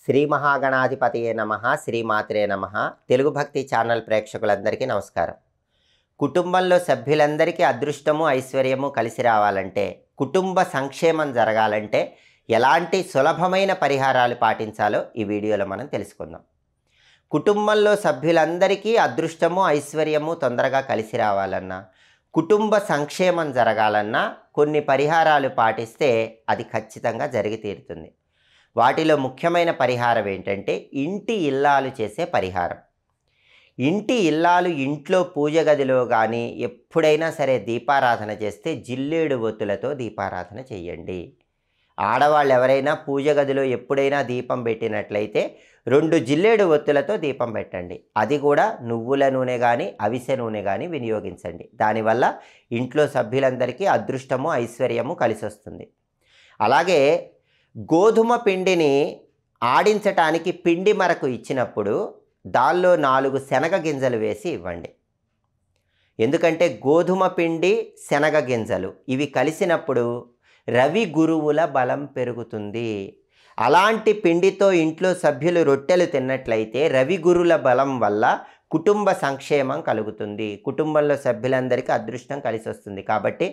శ్రీ మహాగణాధిపతయే నమః, శ్రీమాత్రే నమః. తెలుగు భక్తి ఛానల్ ప్రేక్షకులందరికీ నమస్కారం. కుటుంబంలో సభ్యులందరికీ అదృష్టము ఐశ్వర్యము కలిసి రావాలంటే, కుటుంబ సంక్షేమం జరగాలంటే ఎలాంటి సులభమైన పరిహారాలు పాటించాలో ఈ వీడియోలో మనం తెలుసుకుందాం. కుటుంబంలో సభ్యులందరికీ అదృష్టము ఐశ్వర్యము తొందరగా కలిసి రావాలన్నా, కుటుంబ సంక్షేమం జరగాలన్నా కొన్ని పరిహారాలు పాటిస్తే అది ఖచ్చితంగా జరిగి తీరుతుంది. వాటిలో ముఖ్యమైన పరిహారం ఏంటంటే ఇంటి ఇల్లాలు చేసే పరిహారం. ఇంటి ఇల్లాలు ఇంట్లో పూజ గదిలో కానీ ఎప్పుడైనా సరే దీపారాధన చేస్తే జిల్లేడు ఒత్తులతో దీపారాధన చేయండి. ఆడవాళ్ళు ఎవరైనా పూజ గదిలో ఎప్పుడైనా దీపం పెట్టినట్లయితే 2 జిల్లేడు ఒత్తులతో దీపం పెట్టండి. అది కూడా నువ్వుల నూనె కానీ అవిసె నూనె కానీ వినియోగించండి. దానివల్ల ఇంట్లో సభ్యులందరికీ అదృష్టము ఐశ్వర్యము కలిసి వస్తుంది. అలాగే గోధుమ పిండిని ఆడించటానికి పిండి మరకు ఇచ్చినప్పుడు దానిలో 4 శనగ గింజలు వేసి ఇవ్వండి. ఎందుకంటే గోధుమ పిండి శనగ గింజలు ఇవి కలిసినప్పుడు రవి గురువుల బలం పెరుగుతుంది. అలాంటి పిండితో ఇంట్లో సభ్యులు రొట్టెలు తిన్నట్లయితే రవి గురువుల బలం వల్ల కుటుంబ సంక్షేమం కలుగుతుంది. కుటుంబంలో సభ్యులందరికీ అదృష్టం కలిసి వస్తుంది. కాబట్టి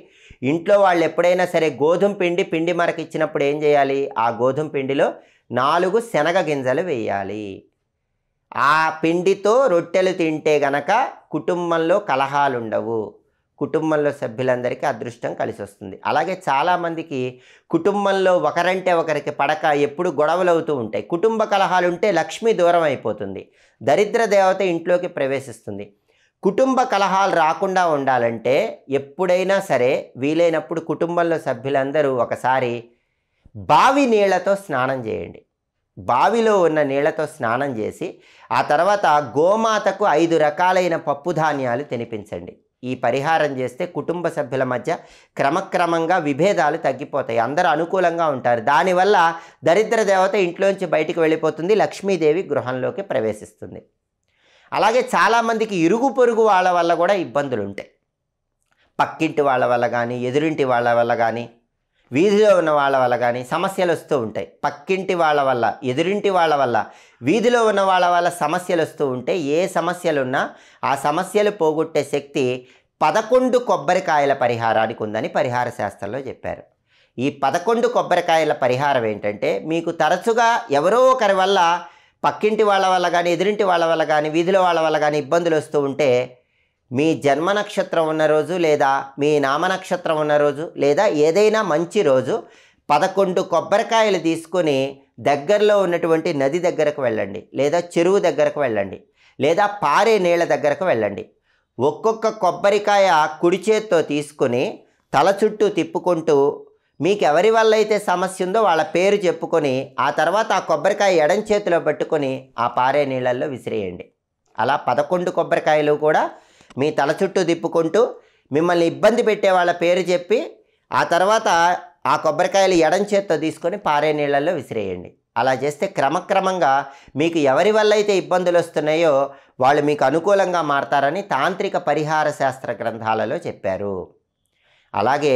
ఇంట్లో వాళ్ళు ఎప్పుడైనా సరే గోధుమ పిండి మరకు ఇచ్చినప్పుడు ఏం చేయాలి? ఆ గోధుమ పిండిలో 4 శనగ గింజలు వేయాలి. ఆ పిండితో రొట్టెలు తింటే గనక కుటుంబంలో కలహాలు ఉండవు. కుటుంబంలో సభ్యులందరికీ అదృష్టం కలిసి వస్తుంది. అలాగే చాలామందికి కుటుంబంలో ఒకరంటే ఒకరికి పడక ఎప్పుడు గొడవలు అవుతూ ఉంటాయి. కుటుంబ కలహాలు ఉంటే లక్ష్మి దూరం అయిపోతుంది, దరిద్ర దేవత ఇంట్లోకి ప్రవేశిస్తుంది. కుటుంబ కలహాలు రాకుండా ఉండాలంటే ఎప్పుడైనా సరే వీలైనప్పుడు కుటుంబంలో సభ్యులందరూ ఒకసారి బావి నీళ్లతో స్నానం చేయండి. బావిలో ఉన్న నీళ్లతో స్నానం చేసి ఆ తర్వాత గోమాతకు 5 రకాలైన పప్పు ధాన్యాలు తినిపించండి. ఈ పరిహారం చేస్తే కుటుంబ సభ్యుల మధ్య క్రమక్రమంగా విభేదాలు తగ్గిపోతాయి, అందరూ అనుకూలంగా ఉంటారు. దానివల్ల దరిద్ర దేవత ఇంట్లోంచి బయటికి వెళ్ళిపోతుంది, లక్ష్మీదేవి గృహంలోకి ప్రవేశిస్తుంది. అలాగే చాలామందికి ఇరుగు పొరుగు వాళ్ళ వల్ల కూడా ఇబ్బందులు ఉంటాయి. పక్కింటి వాళ్ళ వల్ల కానీ ఎదురింటి వాళ్ళ వల్ల కానీ వీధిలో ఉన్న వాళ్ళ వల్ల కానీ సమస్యలు వస్తూ ఉంటాయి. పక్కింటి వాళ్ళ వల్ల ఎదురింటి వాళ్ళ వల్ల వీధిలో ఉన్న వాళ్ళ వల్ల సమస్యలు వస్తూ ఉంటే ఏ సమస్యలున్నా ఆ సమస్యలు పోగొట్టే శక్తి 11 కొబ్బరికాయల పరిహారానికి ఉందని పరిహార శాస్త్రంలో చెప్పారు. ఈ 11 కొబ్బరికాయల పరిహారం ఏంటంటే, మీకు తరచుగా ఎవరో ఒకరి వల్ల పక్కింటి వాళ్ళ వల్ల కానీ ఎదురింటి వాళ్ళ వల్ల కానీ వీధిలో వాళ్ళ వల్ల కానీ ఇబ్బందులు వస్తూ ఉంటే మీ జన్మ నక్షత్రం ఉన్న రోజు లేదా మీ నామ నక్షత్రం ఉన్న రోజు లేదా ఏదైనా మంచి రోజు 11 కొబ్బరికాయలు తీసుకొని దగ్గరలో ఉన్నటువంటి నది దగ్గరకు వెళ్ళండి, లేదా చెరువు దగ్గరకు వెళ్ళండి, లేదా పారే నీళ్ళ దగ్గరకు వెళ్ళండి. ఒక్కొక్క కొబ్బరికాయ కుడి చేత్తో తీసుకొని తల చుట్టూ తిప్పుకుంటూ మీకు ఎవరి వల్ల అయితే సమస్య ఉందో వాళ్ళ పేరు చెప్పుకొని ఆ తర్వాత ఆ కొబ్బరికాయ ఎడం చేతిలో పట్టుకొని ఆ పారే నీళ్ళల్లో విసిరేయండి. అలా 11 కొబ్బరికాయలు కూడా మీ తల చుట్టూ తిప్పుకుంటూ మిమ్మల్ని ఇబ్బంది పెట్టే వాళ్ళ పేరు చెప్పి ఆ తర్వాత ఆ కొబ్బరికాయలు ఎడం చేత్తో తీసుకొని పారే నీళ్ళల్లో విసిరేయండి. అలా చేస్తే క్రమక్రమంగా మీకు ఎవరి వల్ల అయితే ఇబ్బందులు వస్తున్నాయో వాళ్ళు మీకు అనుకూలంగా మారతారని తాంత్రిక పరిహార శాస్త్ర గ్రంథాలలో చెప్పారు. అలాగే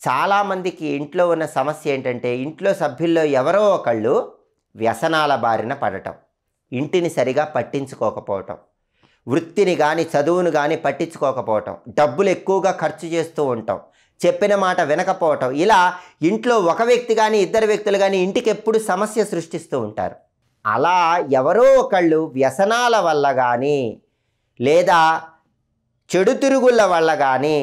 చాలామందికి ఇంట్లో ఉన్న సమస్య ఏంటంటే, ఇంట్లో సభ్యుల్లో ఎవరో ఒకళ్ళు వ్యసనాల బారిన పడటం, ఇంటిని సరిగా పట్టించుకోకపోవటం, వృత్తిని కానీ చదువును కానీ పట్టించుకోకపోవటం, డబ్బులు ఎక్కువగా ఖర్చు చేస్తూ ఉంటాం, చెప్పిన మాట వినకపోవటం, ఇలా ఇంట్లో ఒక వ్యక్తి కానీ 2 వ్యక్తులు కానీ ఇంటికి ఎప్పుడు సమస్య సృష్టిస్తూ ఉంటారు. అలా ఎవరో ఒకళ్ళు వ్యసనాల వల్ల కానీ లేదా చెడు తిరుగుళ్ళ వల్ల కానీ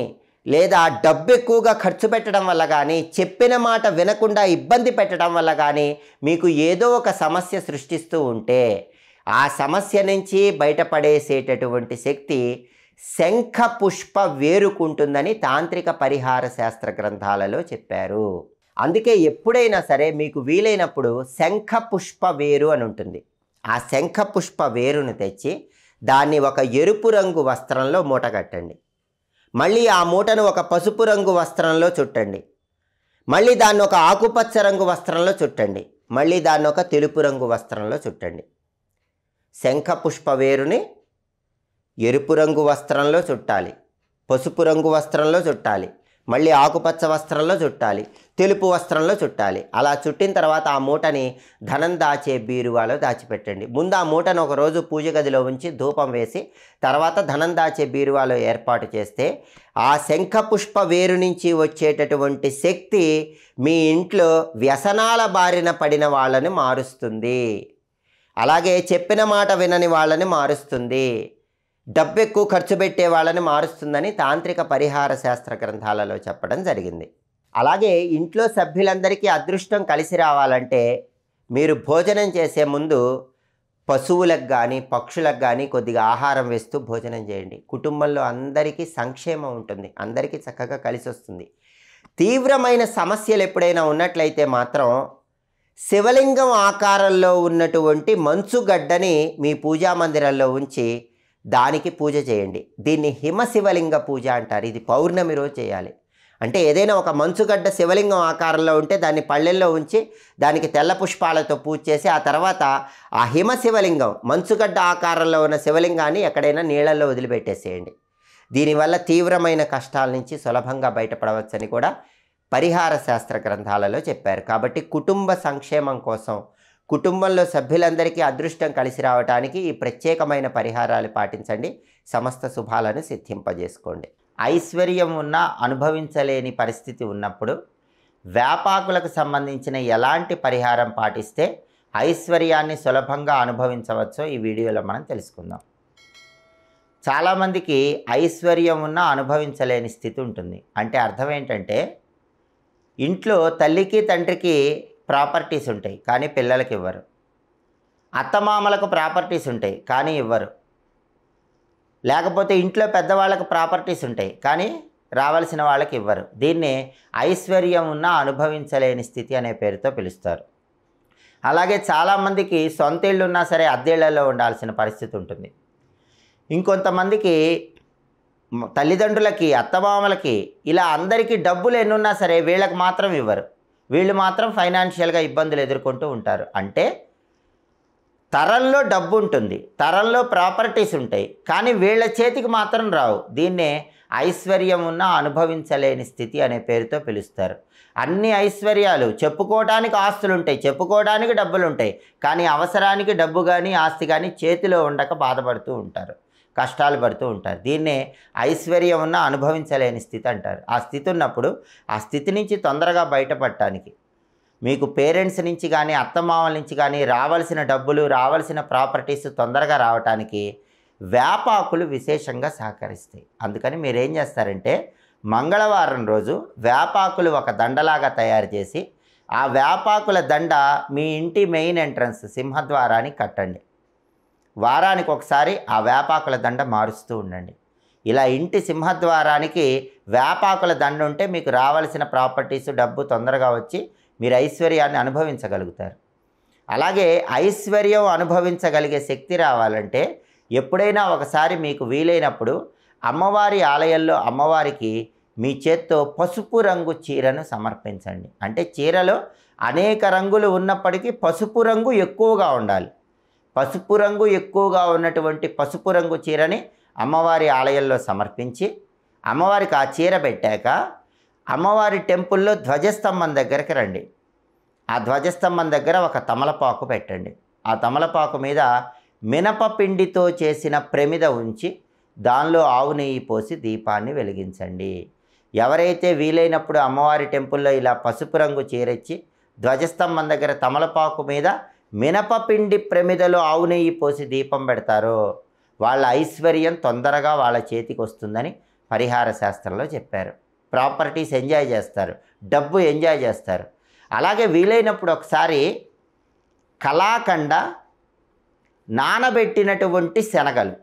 లేదా డబ్బు ఎక్కువగా ఖర్చు పెట్టడం వల్ల కానీ చెప్పిన మాట వినకుండా ఇబ్బంది పెట్టడం వల్ల కానీ మీకు ఏదో ఒక సమస్య సృష్టిస్తూ ఉంటే ఆ సమస్య నుంచి బయటపడేసేటటువంటి శక్తి శంఖ పుష్ప వేరుకుంటుందని తాంత్రిక పరిహార శాస్త్ర గ్రంథాలలో చెప్పారు. అందుకే ఎప్పుడైనా సరే మీకు వీలైనప్పుడు శంఖ పుష్ప వేరు అని ఉంటుంది. ఆ శంఖ పుష్ప వేరును తెచ్చి దాన్ని ఒక ఎరుపు రంగు వస్త్రంలో మూట కట్టండి. మళ్ళీ ఆ మూటను ఒక పసుపు రంగు వస్త్రంలో చుట్టండి. మళ్ళీ దాన్ని ఒక ఆకుపచ్చ రంగు వస్త్రంలో చుట్టండి. మళ్ళీ దాన్ని ఒక తెలుపు రంగు వస్త్రంలో చుట్టండి. శంఖ పుష్ప వేరుని ఎరుపు రంగు వస్త్రంలో చుట్టాలి, పసుపు రంగు వస్త్రంలో చుట్టాలి, మళ్ళీ ఆకుపచ్చ వస్త్రంలో చుట్టాలి, తెలుపు వస్త్రంలో చుట్టాలి. అలా చుట్టిన తర్వాత ఆ మూటని ధనం దాచే బీరువాలో దాచిపెట్టండి. ముందు ఆ మూటను ఒకరోజు పూజ గదిలో ఉంచి ధూపం వేసి తర్వాత ధనం దాచే బీరువాలో ఏర్పాటు చేస్తే ఆ శంఖపుష్ప వేరు నుంచి వచ్చేటటువంటి శక్తి మీ ఇంట్లో వ్యసనాల బారిన పడిన వాళ్ళని మారుస్తుంది. అలాగే చెప్పిన మాట వినని వాళ్ళని మారుస్తుంది. డబ్బు ఎక్కువ ఖర్చు పెట్టే వాళ్ళని మారుస్తుందని తాంత్రిక పరిహార శాస్త్ర గ్రంథాలలో చెప్పడం జరిగింది. అలాగే ఇంట్లో సభ్యులందరికీ అదృష్టం కలిసి రావాలంటే మీరు భోజనం చేసే ముందు పశువులకు కానీ పక్షులకు కానీ కొద్దిగా ఆహారం వేస్తూ భోజనం చేయండి. కుటుంబంలో అందరికీ సంక్షేమం ఉంటుంది, అందరికీ చక్కగా కలిసి వస్తుంది. తీవ్రమైన సమస్యలు ఎప్పుడైనా ఉన్నట్లయితే మాత్రం శివలింగం ఆకారంలో ఉన్నటువంటి మంచుగడ్డని మీ పూజా మందిరంలో ఉంచి దానికి పూజ చేయండి. దీన్ని హిమశివలింగ పూజ అంటారు. ఇది పౌర్ణమి రోజు చేయాలి. అంటే ఏదైనా ఒక మంచుగడ్డ శివలింగం ఆకారంలో ఉంటే దాన్ని పళ్ళెల్లో ఉంచి దానికి తెల్ల పుష్పాలతో పూజ చేసి ఆ తర్వాత ఆ హిమశివలింగం మంచుగడ్డ ఆకారంలో ఉన్న శివలింగాన్ని ఎక్కడైనా నీళ్ళల్లో వదిలిపెట్టేసేయండి. దీనివల్ల తీవ్రమైన కష్టాల నుంచి సులభంగా బయటపడవచ్చని కూడా పరిహార శాస్త్ర గ్రంథాలలో చెప్పారు. కాబట్టి కుటుంబ సంక్షేమం కోసం, కుటుంబంలో సభ్యులందరికీ అదృష్టం కలిసి రావడానికి ఈ ప్రత్యేకమైన పరిహారాలు పాటించండి. సమస్త శుభాలను సిద్ధింపజేసుకోండి. ఐశ్వర్యం ఉన్నా అనుభవించలేని పరిస్థితి ఉన్నప్పుడు వేపాకులకు సంబంధించిన ఎలాంటి పరిహారం పాటిస్తే ఐశ్వర్యాన్ని సులభంగా అనుభవించవచ్చో ఈ వీడియోలో మనం తెలుసుకుందాం. చాలామందికి ఐశ్వర్యం ఉన్నా అనుభవించలేని స్థితి ఉంటుంది. అంటే అర్థం ఏంటంటే ఇంట్లో తల్లికి తండ్రికి ప్రాపర్టీస్ ఉంటాయి కానీ పిల్లలకి ఇవ్వరు. అత్తమామలకు ప్రాపర్టీస్ ఉంటాయి కానీ ఇవ్వరు. లేకపోతే ఇంట్లో పెద్దవాళ్ళకు ప్రాపర్టీస్ ఉంటాయి కానీ రావాల్సిన వాళ్ళకి ఇవ్వరు. దీన్నే ఐశ్వర్యం ఉన్నా అనుభవించలేని స్థితి అనే పేరుతో పిలుస్తారు. అలాగే చాలామందికి సొంత ఇళ్ళు ఉన్నా సరే అద్దెళ్లలో ఉండాల్సిన పరిస్థితి ఉంటుంది. ఇంకొంతమందికి తల్లిదండ్రులకి అత్తమామలకి ఇలా అందరికీ డబ్బులు ఎన్నున్నా సరే వీళ్ళకి మాత్రం ఇవ్వరు. వీళ్ళు మాత్రం ఫైనాన్షియల్గా ఇబ్బందులు ఎదుర్కొంటూ ఉంటారు. అంటే తరంలో డబ్బు ఉంటుంది, తరంలో ప్రాపర్టీస్ ఉంటాయి కానీ వీళ్ళ చేతికి మాత్రం రావు. దీన్నే ఐశ్వర్యం ఉన్నా అనుభవించలేని స్థితి అనే పేరుతో పిలుస్తారు. అన్ని ఐశ్వర్యాలు, చెప్పుకోవడానికి ఆస్తులు ఉంటాయి, చెప్పుకోవడానికి డబ్బులు ఉంటాయి కానీ అవసరానికి డబ్బు కానీ ఆస్తి కానీ చేతిలో ఉండక బాధపడుతూ ఉంటారు, కష్టాలు పడుతూ ఉంటారు. దీన్నే ఐశ్వర్యం ఉన్న అనుభవించలేని స్థితి అంటారు. ఆ స్థితి ఉన్నప్పుడు ఆ స్థితి నుంచి తొందరగా బయటపడటానికి మీకు పేరెంట్స్ నుంచి కానీ అత్తమామల నుంచి కానీ రావాల్సిన డబ్బులు, రావాల్సిన ప్రాపర్టీస్ తొందరగా రావటానికి వేపాకులు విశేషంగా సహకరిస్తాయి. అందుకని మీరేం చేస్తారంటే మంగళవారం రోజు వేపాకులు ఒక దండలాగా తయారు చేసి ఆ వేపాకుల దండ మీ ఇంటి మెయిన్ ఎంట్రన్స్ సింహద్వారానికి కట్టండి. వారానికి ఒకసారి ఆ వేపాకుల దండ మారుస్తూ ఉండండి. ఇలా ఇంటి సింహద్వారానికి వేపాకుల దండ ఉంటే మీకు రావాల్సిన ప్రాపర్టీస్, డబ్బు తొందరగా వచ్చి మీరు ఐశ్వర్యాన్ని అనుభవించగలుగుతారు. అలాగే ఐశ్వర్యం అనుభవించగలిగే శక్తి రావాలంటే ఎప్పుడైనా ఒకసారి మీకు వీలైనప్పుడు అమ్మవారి ఆలయంలో అమ్మవారికి మీ చేత్తో పసుపు రంగు చీరను సమర్పించండి. అంటే చీరలో అనేక రంగులు ఉన్నప్పటికీ పసుపు రంగు ఎక్కువగా ఉండాలి. పసుపు రంగు ఎక్కువగా ఉన్నటువంటి పసుపు రంగు చీరని అమ్మవారి ఆలయంలో సమర్పించి అమ్మవారికి ఆ చీర పెట్టాక అమ్మవారి టెంపుల్లో ధ్వజస్తంభం దగ్గరికి రండి. ఆ ధ్వజస్తంభం దగ్గర ఒక తమలపాకు పెట్టండి. ఆ తమలపాకు మీద మినపపిండితో చేసిన ప్రమిద ఉంచి దానిలో ఆవు నెయ్యి పోసి దీపాన్ని వెలిగించండి. ఎవరైతే వీలైనప్పుడు అమ్మవారి టెంపుల్లో ఇలా పసుపు రంగు చీరెచ్చి ధ్వజస్తంభం దగ్గర తమలపాకు మీద మినపపిండి ప్రమిదలో ఆవు నెయ్యి పోసి దీపం పెడతారో వాళ్ళ ఐశ్వర్యం తొందరగా వాళ్ళ చేతికి వస్తుందని పరిహార శాస్త్రంలో చెప్పారు. ప్రాపర్టీస్ ఎంజాయ్ చేస్తారు, డబ్బు ఎంజాయ్ చేస్తారు. అలాగే వీలైనప్పుడు ఒకసారి కలాకండ, నానబెట్టినటువంటి శనగలు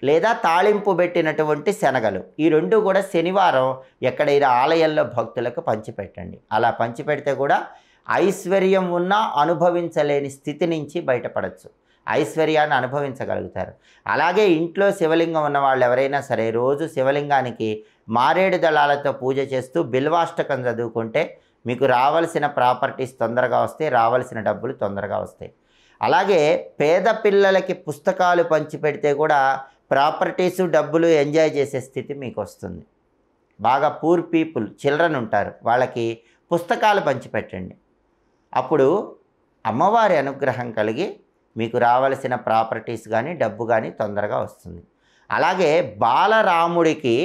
లేదా తాళింపు పెట్టినటువంటి శనగలు, ఈ రెండు కూడా శనివారం ఎక్కడైనా ఆలయంలో భక్తులకు పంచిపెట్టండి. అలా పంచిపెడితే కూడా ఐశ్వర్యం ఉన్నా అనుభవించలేని స్థితి నుంచి బయటపడవచ్చు, ఐశ్వర్యాన్ని అనుభవించగలుగుతారు. అలాగే ఇంట్లో శివలింగం ఉన్న వాళ్ళు ఎవరైనా సరే రోజు శివలింగానికి మారేడు దళాలతో పూజ చేస్తూ బిల్వాష్టకం చదువుకుంటే మీకు రావాల్సిన ప్రాపర్టీస్ తొందరగా వస్తాయి, రావాల్సిన డబ్బులు తొందరగా వస్తాయి. అలాగే పేద పిల్లలకి పుస్తకాలు పంచిపెడితే కూడా ప్రాపర్టీసు, డబ్బులు ఎంజాయ్ చేసే స్థితి మీకు వస్తుంది. బాగా పూర్ పీపుల్ చిల్డ్రన్ ఉంటారు, వాళ్ళకి పుస్తకాలు పంచిపెట్టండి. అప్పుడు అమ్మవారి అనుగ్రహం కలిగి మీకు రావలసిన ప్రాపర్టీస్ కానీ డబ్బు కానీ తొందరగా వస్తుంది. అలాగే బాలరాముడికి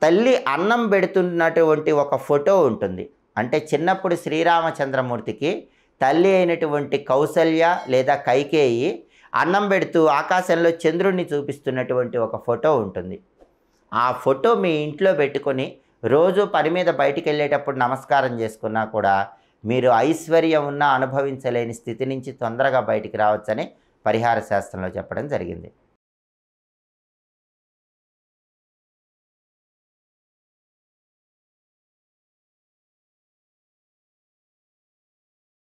తల్లి అన్నం పెడుతున్నటువంటి ఒక ఫోటో ఉంటుంది. అంటే చిన్నప్పుడు శ్రీరామచంద్రమూర్తికి తల్లి అయినటువంటి కౌసల్య లేదా కైకేయి అన్నం పెడుతూ ఆకాశంలో చంద్రుడిని చూపిస్తున్నటువంటి ఒక ఫోటో ఉంటుంది. ఆ ఫోటో మీ ఇంట్లో పెట్టుకొని రోజు పని మీద బయటికి వెళ్ళేటప్పుడు నమస్కారం చేసుకున్నా కూడా మీరు ఐశ్వర్యం ఉన్న అనుభవించలేని స్థితి నుంచి తొందరగా బయటికి రావచ్చని పరిహార శాస్త్రంలో చెప్పడం జరిగింది.